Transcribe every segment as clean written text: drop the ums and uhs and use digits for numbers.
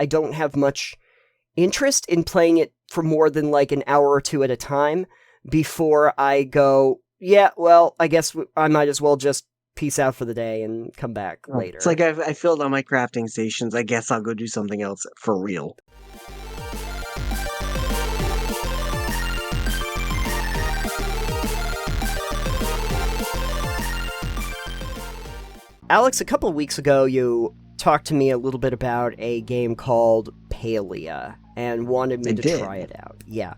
I don't have much interest in playing it for more than like an hour or two at a time before I go, yeah, well, I guess I might as well just peace out for the day and come back later. It's like I filled all my crafting stations. I guess I'll go do something else for real. Alex, a couple of weeks ago, you talked to me a little bit about a game called Palia and wanted me to try it out. Yeah.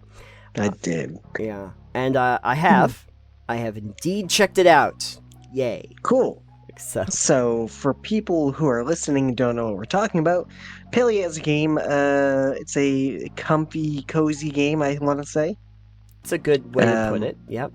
I did. Yeah. And I have. I have indeed checked it out. Yay. Cool. So for people who are listening and don't know what we're talking about, Palia is a game. It's a comfy, cozy game, I want to say. It's a good way to put it. Yep.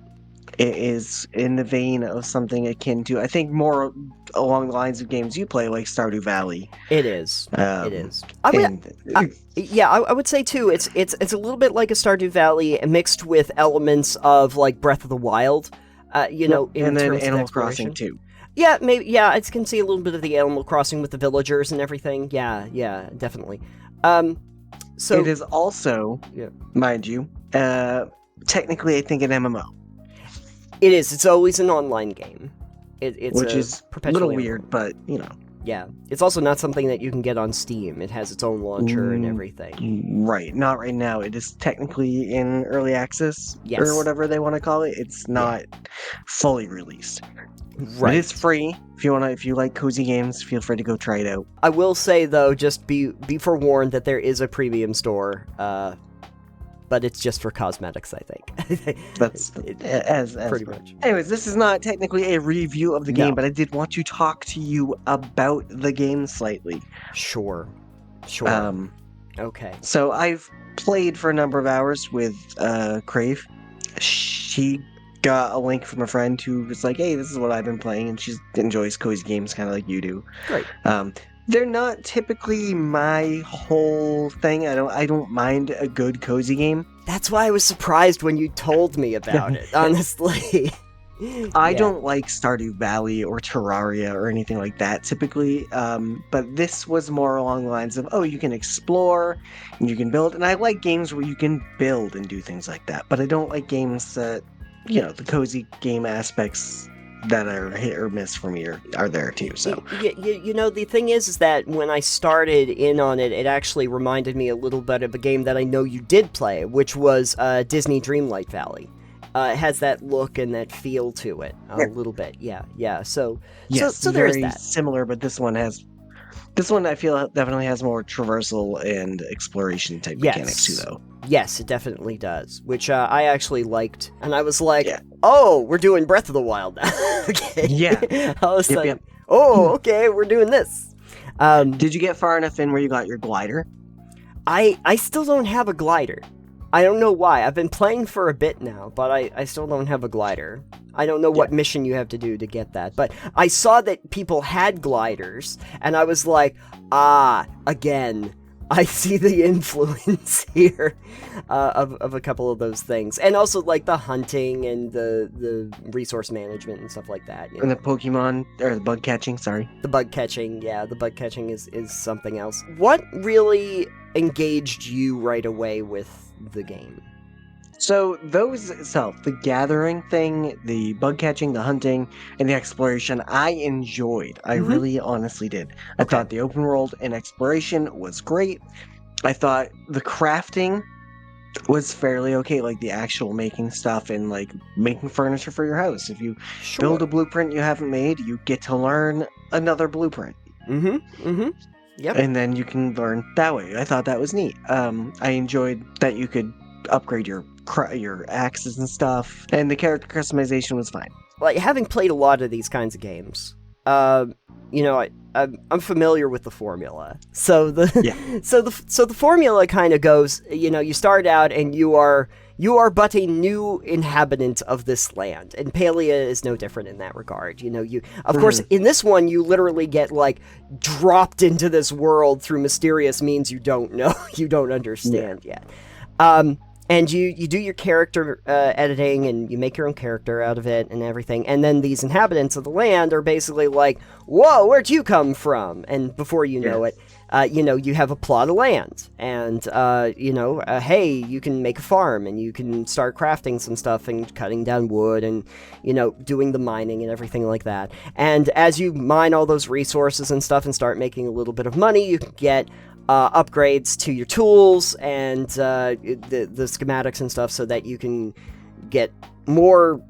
It is in the vein of something akin to, I think, more along the lines of games you play, like Stardew Valley. It is. It is. I would say too. It's a little bit like a Stardew Valley mixed with elements of like Breath of the Wild. In and then terms Animal of Crossing too. Yeah, maybe. Yeah, I can see a little bit of the Animal Crossing with the villagers and everything. Yeah, definitely. So it is also, mind you, technically, I think an MMO. It is. It's always an online game. Which is a little weird, but, you know. Yeah. It's also not something that you can get on Steam. It has its own launcher and everything. Right. Not right now. It is technically in early access, or whatever they want to call it. It's not fully released. Right. It is free. If you like cozy games, feel free to go try it out. I will say, though, just be forewarned that there is a premium store, but it's just for cosmetics, I think. That's as pretty much. Anyways, this is not technically a review of the game, but I did want to talk to you about the game slightly. Sure. Okay. So I've played for a number of hours with Crave. She got a link from a friend who was like, hey, this is what I've been playing, and she enjoys cozy games kind of like you do. Great. They're not typically my whole thing. I don't mind a good cozy game. That's why I was surprised when you told me about it, honestly. I don't like Stardew Valley or Terraria or anything like that typically, but this was more along the lines of, you can explore and you can build, and I like games where you can build and do things like that, but I don't like games that, the cozy game aspects that are hit or miss for me are there too. So the thing is that when I started in on it, it actually reminded me a little bit of a game that I know you did play, which was Disney Dreamlight Valley. It has that look and that feel to it a little bit. Yeah. So there's very that. Similar, but this one I feel definitely has more traversal and exploration type mechanics too, though. Yes, it definitely does, which I actually liked, and I was like, oh, we're doing Breath of the Wild now. Okay. Yeah. All of a sudden, okay, we're doing this. Did you get far enough in where you got your glider? I still don't have a glider. I don't know why. I've been playing for a bit now, but I still don't have a glider. I don't know what mission you have to do to get that, but I saw that people had gliders, and I was like, again, I see the influence here of a couple of those things. And also, like, the hunting and the resource management and stuff like that. And the Pokemon, or the bug catching, sorry. The bug catching, the bug catching is something else. What really engaged you right away with the game? So those itself, the gathering thing, the bug catching, the hunting, and the exploration, I enjoyed. I really honestly did. I thought the open world and exploration was great. I thought the crafting was fairly okay, like the actual making stuff and like making furniture for your house. If you build a blueprint you haven't made, you get to learn another blueprint. Yep. And then you can learn that way. I thought that was neat. I enjoyed that you could upgrade your axes and stuff, and the character customization was fine. Like, having played a lot of these kinds of games, I'm familiar with the formula. So the formula kind of goes, you start out and you are but a new inhabitant of this land, and Palia is no different in that regard. Of course, in this one, you literally get like dropped into this world through mysterious means you don't know, you don't understand yet. And you do your character editing, and you make your own character out of it and everything. And then these inhabitants of the land are basically like, whoa, where'd you come from? And before you know it, you have a plot of land, and hey, you can make a farm, and you can start crafting some stuff and cutting down wood, and doing the mining and everything like that. And as you mine all those resources and stuff and start making a little bit of money, you can get upgrades to your tools and the schematics and stuff, so that you can get more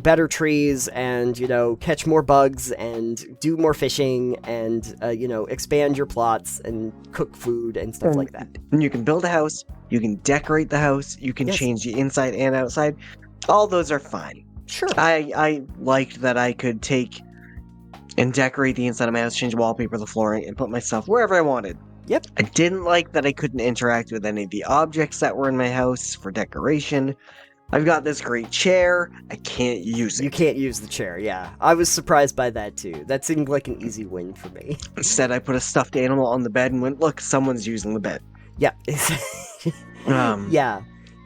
better trees, and catch more bugs, and do more fishing, and expand your plots and cook food and stuff like that. And you can build a house, you can decorate the house, you can change the inside and outside. All those are fine. Sure. I liked that I could take and decorate the inside of my house, change the wallpaper, the flooring, and put my stuff wherever I wanted. Yep. I didn't like that I couldn't interact with any of the objects that were in my house for decoration. I've got this great chair. I can't use it. You can't use the chair, yeah. I was surprised by that, too. That seemed like an easy win for me. Instead, I put a stuffed animal on the bed and went, look, someone's using the bed. Yeah.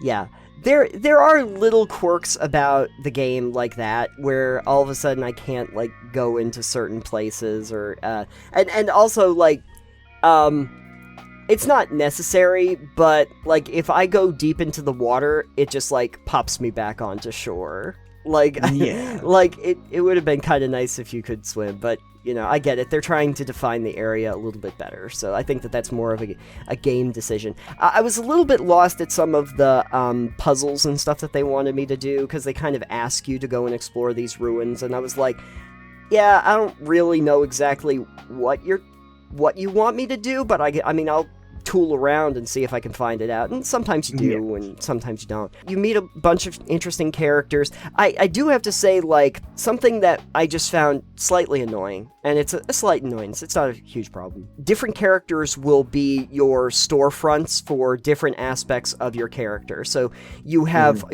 Yeah. There are little quirks about the game like that, where all of a sudden I can't, go into certain places, or, and also, it's not necessary, but, if I go deep into the water, it just, pops me back onto shore. Yeah. It would have been kind of nice if you could swim, but, I get it. They're trying to define the area a little bit better, so I think that's more of a game decision. I was a little bit lost at some of the puzzles and stuff that they wanted me to do, because they kind of ask you to go and explore these ruins, and I was like, yeah, I don't really know exactly what you want me to do, but I'll tool around and see if I can find it out. And sometimes you do, and sometimes you don't. You meet a bunch of interesting characters. I do have to say, something that I just found slightly annoying, and it's a slight annoyance, it's not a huge problem. Different characters will be your storefronts for different aspects of your character. So you have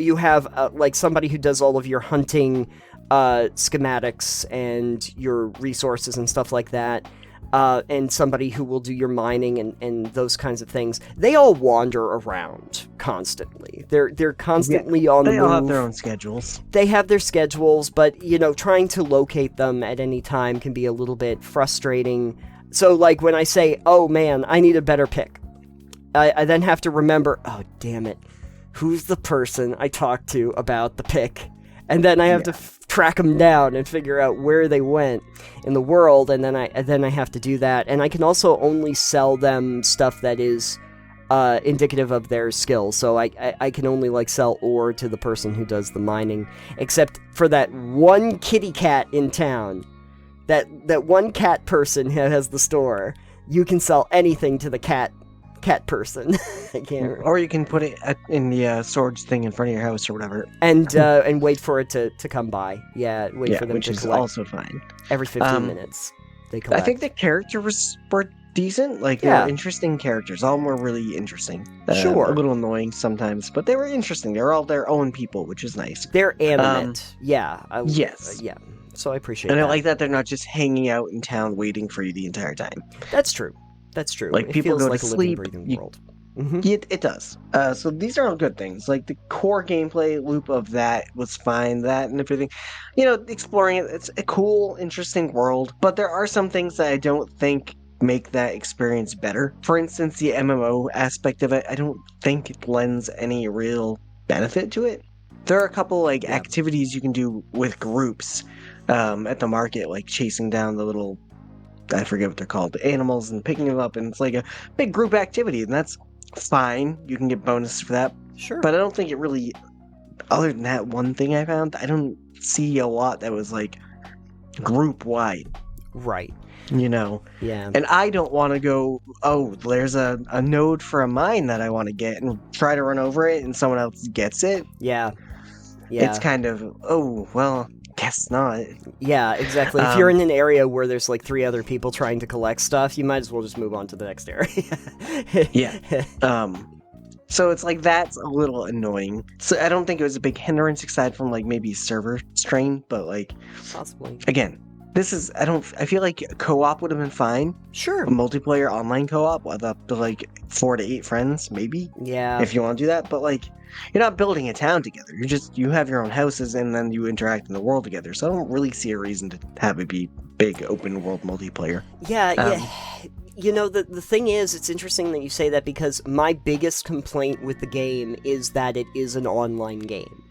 somebody who does all of your hunting schematics and your resources and stuff like that. And somebody who will do your mining and those kinds of things. They all wander around constantly. They're constantly on the move. They all have their own schedules. They have their schedules, but, trying to locate them at any time can be a little bit frustrating. So, when I say, oh man, I need a better pick, I then have to remember, oh damn it, who's the person I talked to about the pick? And then I have to track them down and figure out where they went in the world, and then I have to do that. And I can also only sell them stuff that is indicative of their skills. So I can only sell ore to the person who does the mining, except for that one kitty cat in town, that one cat person who has the store. You can sell anything to the cat person. I can't remember. Or you can put it in the storage thing in front of your house or whatever, and wait for it to come by. Wait for them which to is collect. Also fine. Every 15 minutes they collect. I think the characters were decent. They're interesting characters. All of them were really interesting. Sure. A little annoying sometimes, but they were interesting. They were all their own people, which is nice. They're animate. Yes. Yeah. So I appreciate and that. I like that they're not just hanging out in town waiting for you the entire time. That's true. It People feels go like to a sleep. living, breathing world. Mm-hmm. It does. So these are all good things. The core gameplay loop of that was fine. That and everything. Exploring it, it's a cool, interesting world. But there are some things that I don't think make that experience better. For instance, the MMO aspect of it, I don't think it lends any real benefit to it. There are a couple activities you can do with groups at the market, chasing down the little, I forget what they're called, the animals, and picking them up, and it's a big group activity, and that's fine. You can get bonuses for that. Sure. But I don't think it really, other than that one thing I found, I don't see a lot that was group wide. Right. Yeah. And I don't want to go, oh, there's a node for a mine that I want to get, and try to run over it and someone else gets it. Yeah. It's kind of, oh, well, guess not. Yeah, exactly. If you're in an area where there's 3 other people trying to collect stuff, you might as well just move on to the next area. Yeah. So it's that's a little annoying. So I don't think it was a big hindrance aside from maybe server strain, but possibly. Again, this is, I feel like co-op would have been fine. Sure. A multiplayer online co-op with up to 4 to 8 friends, maybe. Yeah. If you want to do that, but you're not building a town together. You have your own houses and then you interact in the world together. So I don't really see a reason to have it be big open world multiplayer. Yeah, the thing is, it's interesting that you say that, because my biggest complaint with the game is that it is an online game.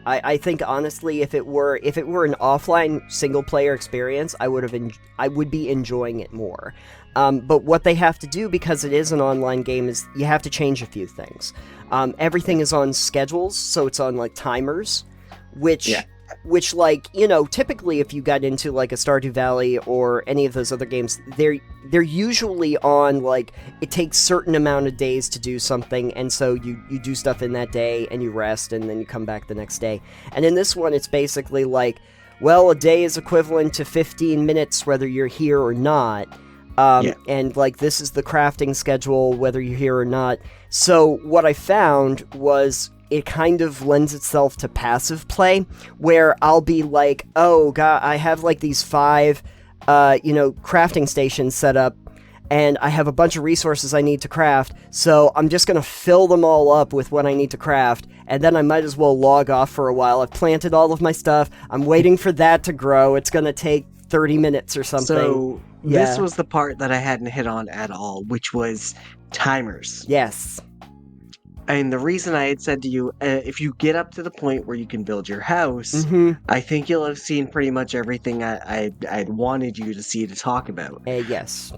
I think, honestly, if it were an offline single-player experience, I would be enjoying it more. But what they have to do, because it is an online game, is you have to change a few things. Everything is on schedules, so it's on, like, timers, which, like, typically if you got into, like, a Stardew Valley or any of those other games, they're usually on, like, it takes certain amount of days to do something, and so you do stuff in that day, and you rest, and then you come back the next day. And in this one, it's basically like, well, a day is equivalent to 15 minutes whether you're here or not. And, like, this is the crafting schedule, whether you're here or not. So what I found was it kind of lends itself to passive play, where I'll be like, oh, God, I have, like, these 5, crafting stations set up, and I have a bunch of resources I need to craft, so I'm just gonna fill them all up with what I need to craft, and then I might as well log off for a while. I've planted all of my stuff, I'm waiting for that to grow, it's gonna take 30 minutes or something. So, this was the part that I hadn't hit on at all, which was timers. Yes. And the reason I had said to you, if you get up to the point where you can build your house, I think you'll have seen pretty much everything I'd wanted you to see to talk about. Yes.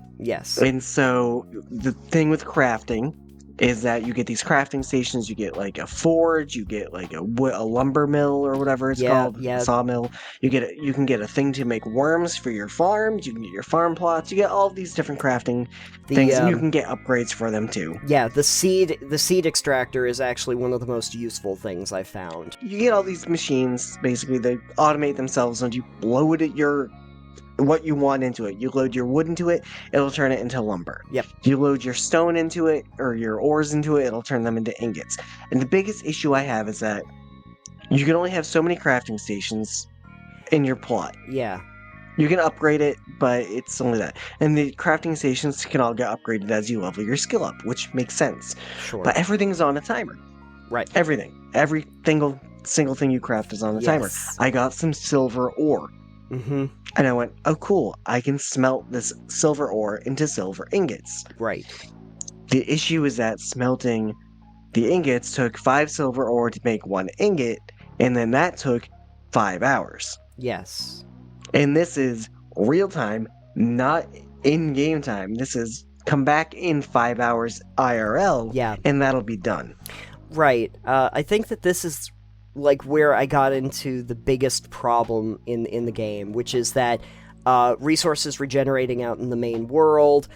And so the thing with crafting is that you get these crafting stations, you get like a forge, you get like a lumber mill or whatever it's called, sawmill. You can get a thing to make worms for your farms, you can get your farm plots, you get all these different crafting things, and you can get upgrades for them too. Yeah, the seed extractor is actually one of the most useful things I found. You get all these machines, basically they automate themselves, and you load it what you want into it. You load your wood into it, it'll turn it into lumber. Yep. You load your stone into it, or your ores into it, it'll turn them into ingots. And the biggest issue I have is that you can only have so many crafting stations in your plot. Yeah. You can upgrade it, but it's only that. And the crafting stations can all get upgraded as you level your skill up, which makes sense. Sure. But everything's on a timer. Right. Everything. Every single thing you craft is on a timer. I got some silver ore. And I went, oh cool, I can smelt this silver ore into silver ingots. Right. The issue is that smelting the ingots took 5 silver ore to make 1 ingot, and then that took 5 hours. Yes. And this is real time, not in-game time. This is come back in 5 hours IRL, and that'll be done. Right. I think that this is like where I got into the biggest problem in the game, which is that resources regenerating out in the main world,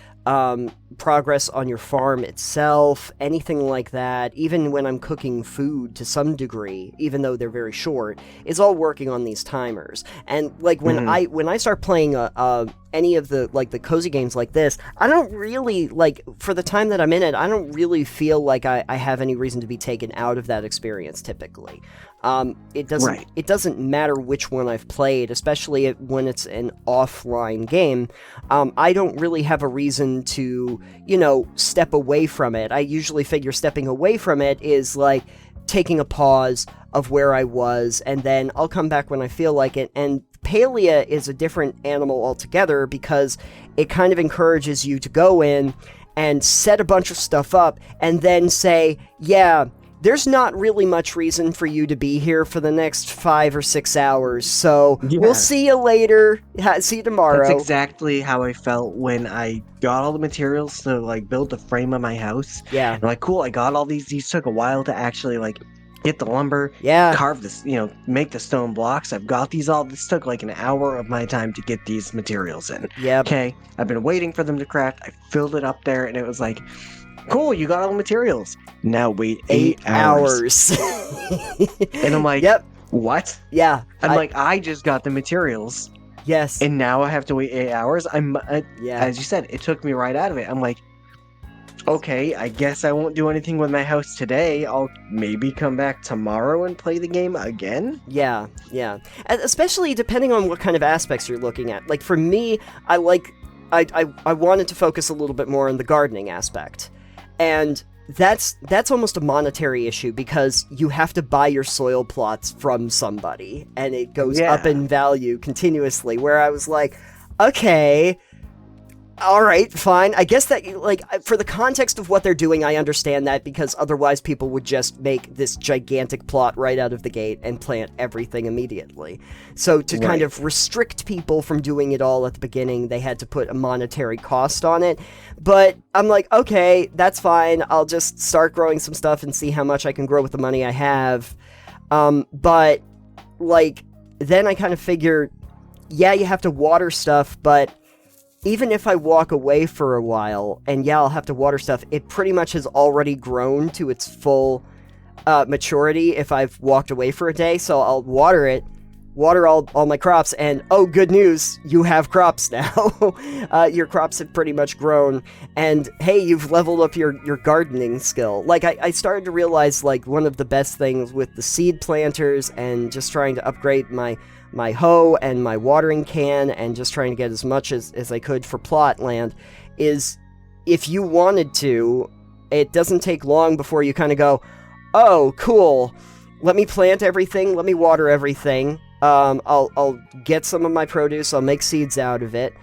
progress on your farm itself, anything like that, even when I'm cooking food to some degree, even though they're very short, is all working on these timers. And like when I start playing any of the like the cozy games like this, I don't really like, for the time that I'm in it, I don't really feel like I have any reason to be taken out of that experience typically. It doesn't matter which one I've played, especially when it's an offline game. I don't really have a reason to, step away from it. I usually figure stepping away from it is like taking a pause of where I was, and then I'll come back when I feel like it. And Palia is a different animal altogether, because it kind of encourages you to go in and set a bunch of stuff up and then say, there's not really much reason for you to be here for the next 5 or 6 hours, so we'll see you later. See you tomorrow. That's exactly how I felt when I got all the materials to like build the frame of my house. Yeah. I'm like, cool, I got all these. These took a while to actually like get the lumber, carve this, make the stone blocks. I've got these all. This took like an hour of my time to get these materials in. Yep. Okay, I've been waiting for them to craft. I filled it up there, and it was like, cool, you got all the materials. Now wait 8 hours. And I'm like, what? Yeah. I'm like, I just got the materials. Yes. And now I have to wait 8 hours? As you said, it took me right out of it. I'm like, okay, I guess I won't do anything with my house today. I'll maybe come back tomorrow and play the game again? Yeah. And especially depending on what kind of aspects you're looking at. Like, for me, I wanted to focus a little bit more on the gardening aspect. And that's almost a monetary issue, because you have to buy your soil plots from somebody, and it goes up in value continuously, where I was like, okay, All right, fine. I guess that, like, for the context of what they're doing, I understand that, because otherwise people would just make this gigantic plot right out of the gate and plant everything immediately. So to kind of restrict people from doing it all at the beginning, they had to put a monetary cost on it. But I'm like, okay, that's fine. I'll just start growing some stuff and see how much I can grow with the money I have. But, like, then I kind of figure, yeah, you have to water stuff, but even if I walk away for a while, and yeah, I'll have to water stuff, it pretty much has already grown to its full maturity if I've walked away for a day, so I'll water all my crops, and oh, good news, you have crops now. Your crops have pretty much grown, and hey, you've leveled up your gardening skill. Like, I started to realize, like, one of the best things with the seed planters and just trying to upgrade my hoe and my watering can and just trying to get as much as I could for plot land is, if you wanted to, it doesn't take long before you kind of go, oh, cool, let me plant everything, let me water everything, I'll get some of my produce, I'll make seeds out of it,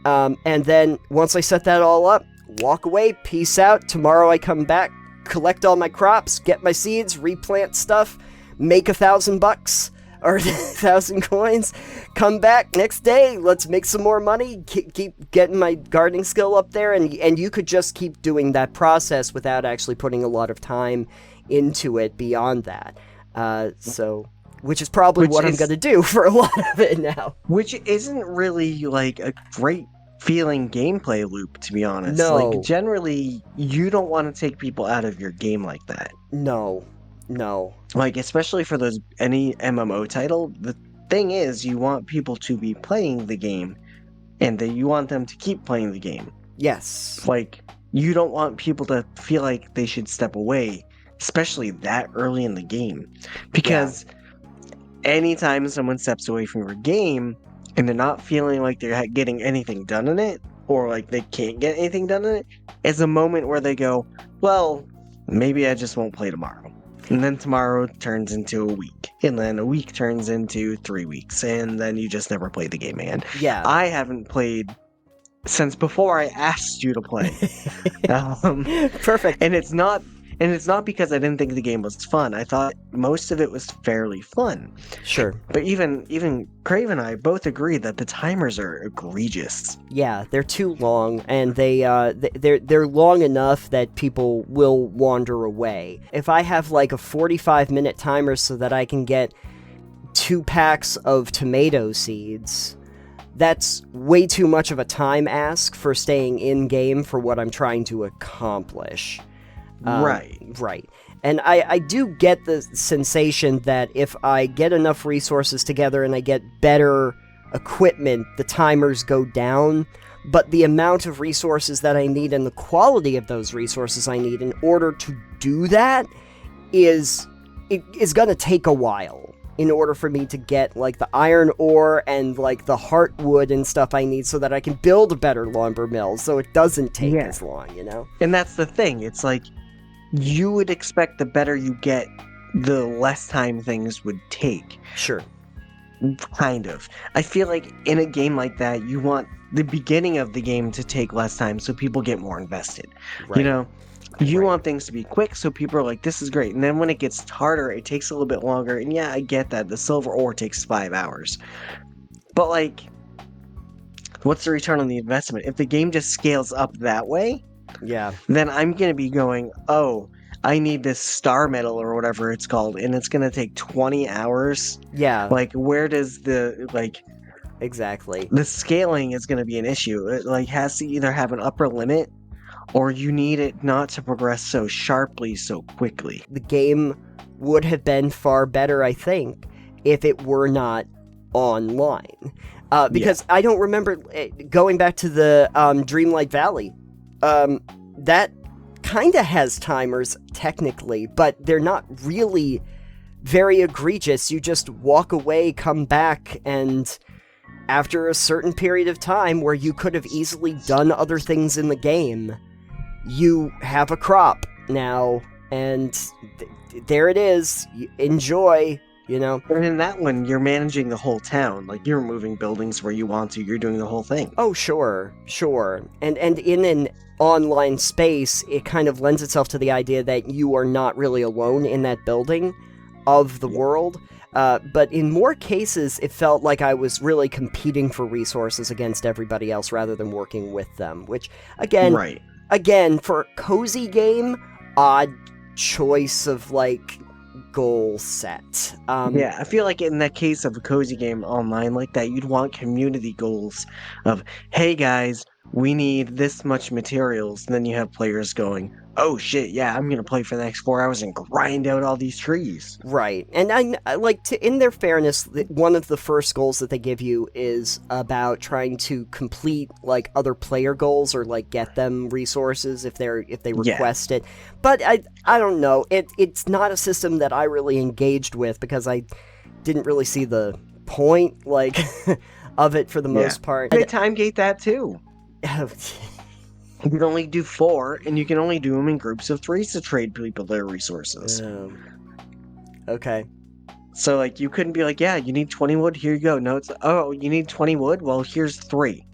and then once I set that all up, walk away, peace out, tomorrow I come back, collect all my crops, get my seeds, replant stuff, make $1,000, or 1,000 coins, come back next day, let's make some more money, keep getting my gardening skill up there, and you could just keep doing that process without actually putting a lot of time into it beyond that. Which is probably what I'm going to do for a lot of it now. Which isn't really, like, a great feeling gameplay loop, to be honest. No. Like, generally, you don't want to take people out of your game like that. No. Like, especially for any MMO title, the thing is, you want people to be playing the game, and you want them to keep playing the game. Yes. Like, you don't want people to feel like they should step away, especially that early in the game. Because anytime someone steps away from your game, and they're not feeling like they're getting anything done in it, or like they can't get anything done in it, is a moment where they go, well, maybe I just won't play tomorrow. And then tomorrow turns into a week. And then a week turns into 3 weeks. And then you just never play the game again. Yeah. I haven't played since before I asked you to play. Perfect. And it's not because I didn't think the game was fun. I thought most of it was fairly fun. Sure. But even Crave and I both agree that the timers are egregious. Yeah, they're too long, and they're long enough that people will wander away. If I have like a 45-minute timer so that I can get 2 packs of tomato seeds, that's way too much of a time ask for staying in game for what I'm trying to accomplish. Right. And I do get the sensation that if I get enough resources together and I get better equipment, the timers go down, but the amount of resources that I need and the quality of those resources I need in order to do that is gonna take a while in order for me to get, like, the iron ore and, like, the heartwood and stuff I need so that I can build a better lumber mill so it doesn't take as long, you know? And that's the thing, it's like, you would expect the better you get, the less time things would take. Sure. Kind of. I feel like in a game like that, you want the beginning of the game to take less time so people get more invested. Right. You know? You want things to be quick so people are like, this is great. And then when it gets harder, it takes a little bit longer. And yeah, I get that. The silver ore takes 5 hours. But, like, what's the return on the investment? If the game just scales up that way, then I'm going to be going, oh, I need this star medal or whatever it's called, and it's going to take 20 hours. Yeah. Like, where does the, like... Exactly. The scaling is going to be an issue. It, like, has to either have an upper limit, or you need it not to progress so sharply so quickly. The game would have been far better, I think, if it were not online. Because I don't remember, going back to the Dreamlight Valley, that kind of has timers, technically, but they're not really very egregious. You just walk away, come back, and after a certain period of time where you could have easily done other things in the game, you have a crop now, and there it is. Enjoy. you know? And in that one, you're managing the whole town. Like, you're moving buildings where you want to. You're doing the whole thing. Oh, sure. And in an online space, it kind of lends itself to the idea that you are not really alone in that building of the world. But in more cases, it felt like I was really competing for resources against everybody else rather than working with them, which, again, for a cozy game, odd choice of, like, goal set. Yeah, I feel like in that case of a cozy game online like that, you'd want community goals of, hey guys, we need this much materials, and then you have players going, oh shit, yeah, I'm gonna play for the next 4 hours and grind out all these trees. Right, and I like to, in their fairness, one of the first goals that they give you is about trying to complete like other player goals or like get them resources if they request it. But I don't know, it's not a system that I really engaged with because I didn't really see the point like of it for the most part. They time gate that too. You can only do 4, and you can only do them in groups of 3 to trade people their resources. Okay. So, like, you couldn't be like, yeah, you need 20 wood, here you go. No, it's, oh, you need 20 wood? Well, here's 3.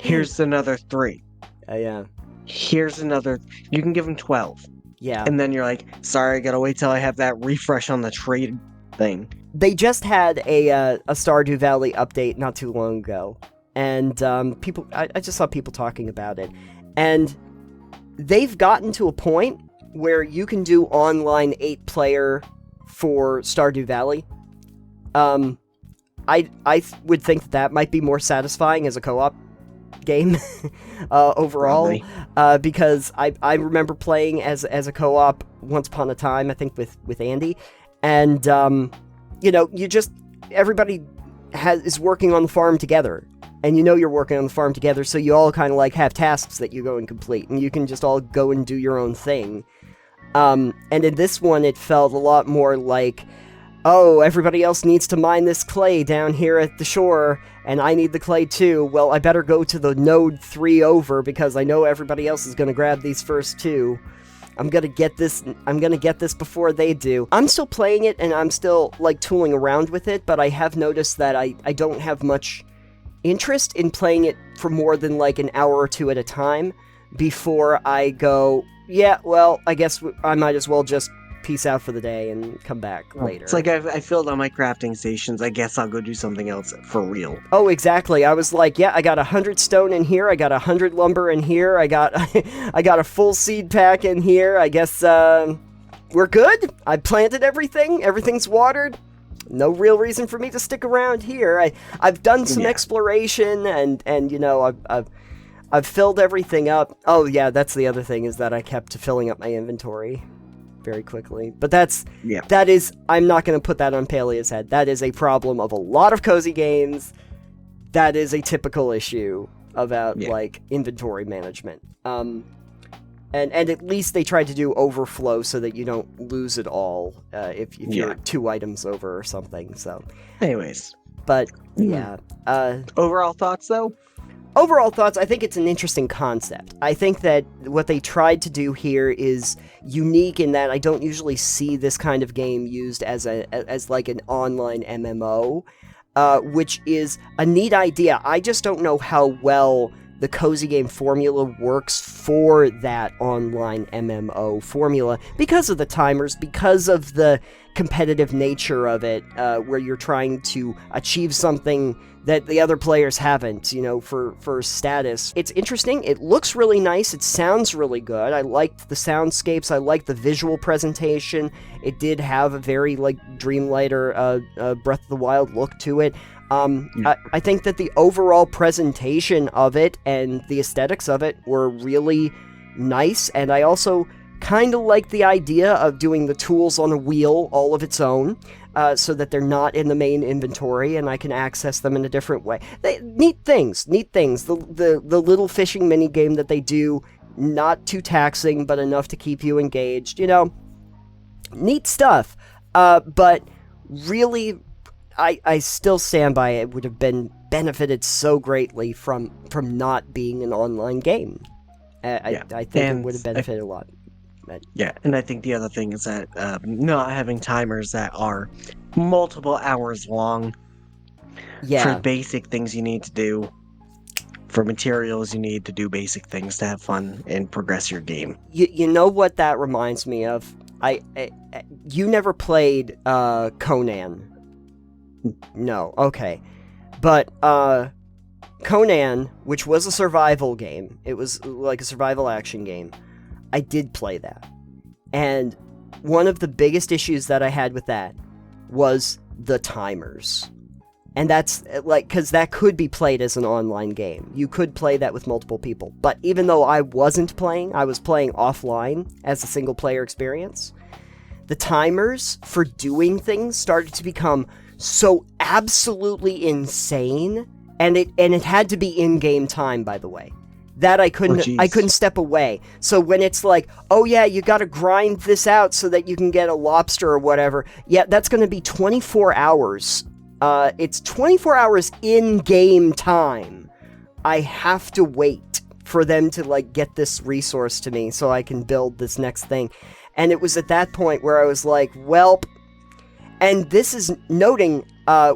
Here's another 3. Yeah. Here's another, you can give them 12. Yeah. And then you're like, sorry, I gotta wait till I have that refresh on the trade thing. They just had a Stardew Valley update not too long ago. And I just saw people talking about it. And they've gotten to a point where you can do online 8-player for Stardew Valley. I would think that might be more satisfying as a co-op game overall. Because I remember playing as a co-op once upon a time, I think with Andy. And, everybody is working on the farm together. And you're working on the farm together, so you all kind of like have tasks that you go and complete, and you can just all go and do your own thing. And in this one, it felt a lot more like, oh, everybody else needs to mine this clay down here at the shore, and I need the clay too. Well, I better go to the node 3 over, because I know everybody else is going to grab these first 2. I'm gonna get this before they do. I'm still playing it, and I'm still, like, tooling around with it, but I have noticed that I don't have much interest in playing it for more than like an hour or 2 at a time before I go, yeah, well, I guess I might as well just peace out for the day and come back later. It's like I filled all my crafting stations. I guess I'll go do something else for real. Oh, exactly. I was like, yeah, I got 100 stone in here. I got 100 lumber in here. I got a full seed pack in here. I guess we're good. I planted everything. Everything's watered. No real reason for me to stick around here. I've done some exploration, and I've filled everything up. Oh yeah, that's the other thing, is that I kept filling up my inventory very quickly. But that is, I'm not going to put that on Palia's head. That is a problem of a lot of cozy games. That is a typical issue about like inventory management. And at least they tried to do overflow so that you don't lose it all if you're 2 items over or something. So, anyways, but overall thoughts though. Overall thoughts, I think it's an interesting concept. I think that what they tried to do here is unique in that I don't usually see this kind of game used as like an online MMO, which is a neat idea. I just don't know how well the cozy game formula works for that online MMO formula because of the timers, because of the competitive nature of it, where you're trying to achieve something that the other players haven't, for status. It's interesting. It looks really nice. It sounds really good. I liked the soundscapes. I liked the visual presentation. It did have a very, like, Dreamlight or Breath of the Wild look to it. I think that the overall presentation of it and the aesthetics of it were really nice, and I also kind of like the idea of doing the tools on a wheel all of its own, so that they're not in the main inventory and I can access them in a different way. Neat things. The little fishing mini game that they do, not too taxing, but enough to keep you engaged. Neat stuff. But really, I still stand by it. Would have been benefited so greatly from not being an online game. I think it would have benefited a lot. Yeah, and I think the other thing is that not having timers that are multiple hours long for basic things you need to do, for materials you need to do basic things to have fun and progress your game. You know what that reminds me of? You never played Conan. No, okay. But Conan, which was a survival game, it was like a survival action game, I did play that. And one of the biggest issues that I had with that was the timers. And that's, like, because that could be played as an online game. You could play that with multiple people. But even though I wasn't playing, I was playing offline as a single-player experience, the timers for doing things started to become so absolutely insane, and it had to be in-game time, by the way. That I couldn't step away. So when it's like, oh yeah, you gotta grind this out so that you can get a lobster or whatever, yeah, that's gonna be 24 hours. It's 24 hours in-game time. I have to wait for them to, like, get this resource to me so I can build this next thing. And it was at that point where I was like, welp. And this is noting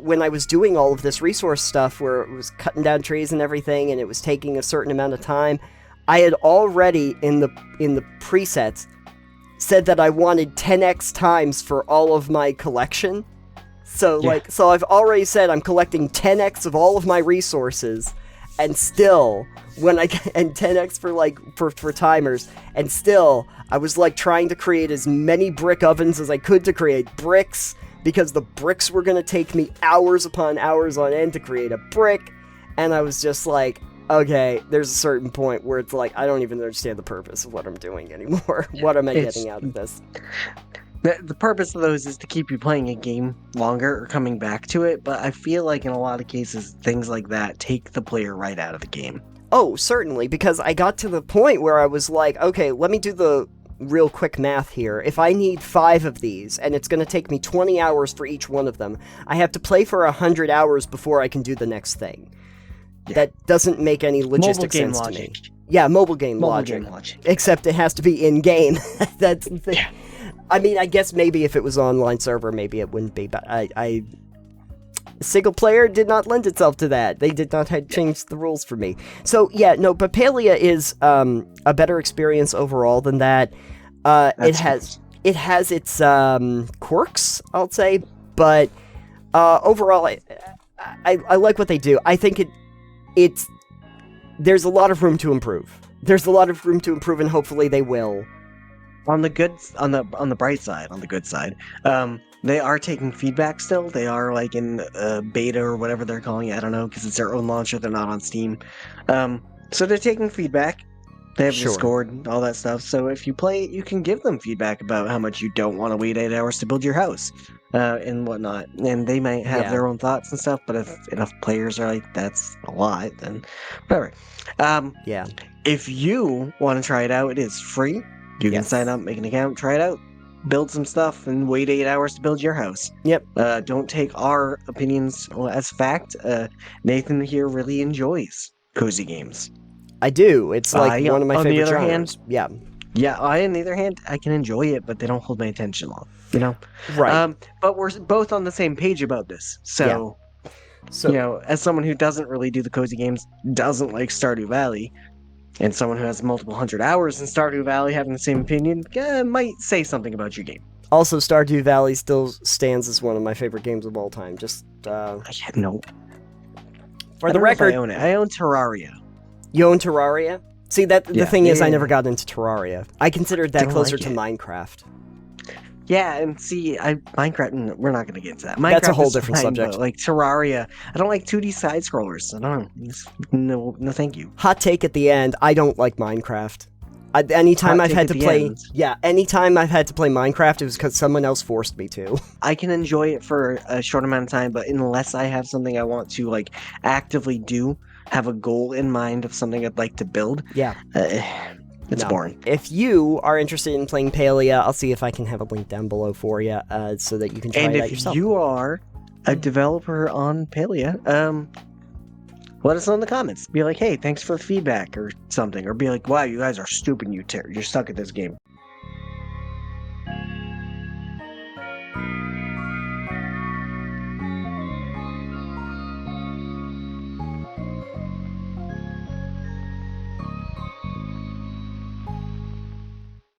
when I was doing all of this resource stuff where it was cutting down trees and everything and it was taking a certain amount of time, I had already in the presets said that I wanted 10x times for all of my collection. So I've already said I'm collecting 10x of all of my resources, and still, and 10x for timers, and still, I was like trying to create as many brick ovens as I could to create bricks, because the bricks were going to take me hours upon hours on end to create a brick, and I was just like, okay, there's a certain point where it's like, I don't even understand the purpose of what I'm doing anymore. What am I getting out of this? The purpose of those is to keep you playing a game longer or coming back to it, but I feel like in a lot of cases, things like that take the player right out of the game. Oh, certainly, because I got to the point where I was like, okay, let me do the real quick math here. If I need 5 of these, and it's going to take me 20 hours for each one of them, I have to play for 100 hours before I can do the next thing. Yeah. That doesn't make any logistic sense to me. Yeah, mobile game logic. Except it has to be in-game. That's the thing. Yeah. I mean, I guess maybe if it was an online server, maybe it wouldn't be, but single player did not lend itself to that. They did not change the rules for me. So, yeah, no, but Palia is a better experience overall than that. It has its quirks, I'll say, but overall, I like what they do. I think there's a lot of room to improve. There's a lot of room to improve, and hopefully they will. On the bright side, on the good side, they are taking feedback still. They are like in beta or whatever they're calling it. I don't know, because it's their own launcher. They're not on Steam. So they're taking feedback. They have Discord and all that stuff. So if you play it, you can give them feedback about how much you don't want to wait 8 hours to build your house and whatnot. And they might have their own thoughts and stuff. But if enough players are like, that's a lot, then whatever. If you want to try it out, it is free. You can sign up, make an account, try it out, build some stuff, and wait 8 hours to build your house. Yep. Don't take our opinions as fact. Nathan here really enjoys cozy games. I do. It's like one of my favorite genres. Yeah, on the other hand, I can enjoy it, but they don't hold my attention long. You know? Right. But we're both on the same page about this. So, you know, as someone who doesn't really do the cozy games, doesn't like Stardew Valley, and someone who has multiple 100 hours in Stardew Valley having the same opinion, might say something about your game. Also, Stardew Valley still stands as one of my favorite games of all time. Just, no. For the record... I own Terraria. You own Terraria? See, the thing is, I never got into Terraria. I considered that closer to Minecraft. Yeah, and see, Minecraft, we're not going to get into that. Minecraft That's a whole different subject. Like Terraria, I don't like 2D side-scrollers. I don't know. No, thank you. Hot take at the end, I don't like Minecraft. Anytime I've had to play Minecraft, it was because someone else forced me to. I can enjoy it for a short amount of time, but unless I have something I want to, like, actively do, have a goal in mind of something I'd like to build, it's boring. If you are interested in playing Palia, I'll see if I can have a link down below for you so that you can try it out yourself. And if you are a developer on Palia, let us know in the comments. Be like, hey, thanks for the feedback or something. Or be like, wow, you guys are stupid, you're stuck at this game.